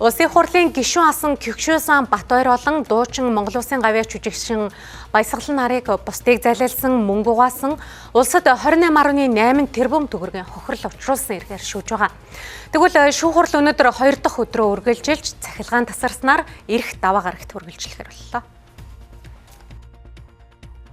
Улсын хурлын гишүүн асан Кюкшүсан Батбаяр болон дуучин Монгол Улсын гавьяа жүжигчин Баясгалан нарыг бусдыг залилсан мөнгө угаасан улсад 28.8 тэрбум төгрөгийн хохирол учруулсан эргээр шүүж байгаа. Тэгвэл шүүх хурал өнөөдөр 2 дахь өдрөө үргэлжилж цахилгаан тасарснаар эрх даваа гарагт үргэлжлэхээр боллоо.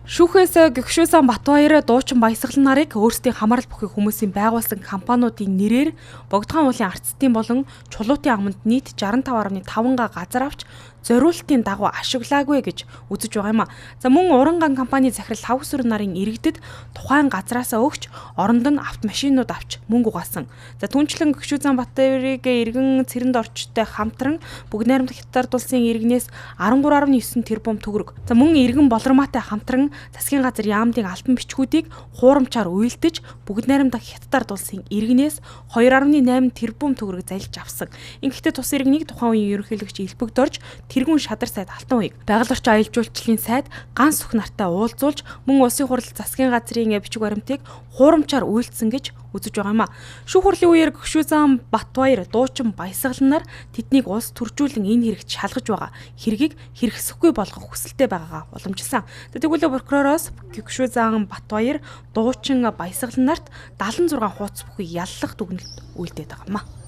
Шүүхээс Кюкшүсан Батбаяр дуучин Баясгалан нарыг өөрсдийн хамаарал бүхий хүмүүсийн байгуулсан компаниудын нэрээр Богдхан уулын арцтын болон Чулуутын аманд нийт 65.5 га газар авч зориултын дагуу ашиглаагүй гэж үзэж байгаа юм а. За мөн Уранган компани захирал Лавсүр нарын иргэдэд тухайн газраасаа өгч оронд нь автомашинууд авч мөнгө угаасан. За түнчлэн Кюкшүсан Батбаярыг иргэн цэрэнд орчтой хамтран Бүгд найрамдах Хятад улсын иргэнээс 13.9 тэрбум төгрөг. За мөн иргэн болормаатай хамтран засгийн газар яамдын альбан бичгүүдийг хуурамчаар уйлдэж Бүгд найрамдах Хятад улсын иргэнээс 2.8 тэрбум төгрөг залж авсан. Ингэхдээ тус иргэнийг тухайн үеийн ерөнхийлөгч Элбэгдорж тэргүүн шадар сайд Алтан уяг байгаль орчин аялал жуулчлалын сайд ганц сүх нартай уулзуулж мөн улсын хурал засгийн газрын бичиг баримтыг хуурамчаар үйлдсэн гэж үзэж байгаа юм а. Шүүх хурлын үеэр Кюкшүсан Батбаяр дуучин Баясгалан нар тэднийг улс төржүүлэн энэ хэрэгт шалгаж байгаа хэргийг хэрэгсэхгүй болгох хүсэлтэй байгаагаа уламжилсан. Тэгвэл прокуророос Кюкшүсан Батбаяр дуучин Баясгалан нарт 76 хуудас бүхий яллах дүгнэлт үйлдээд байгаа юм а.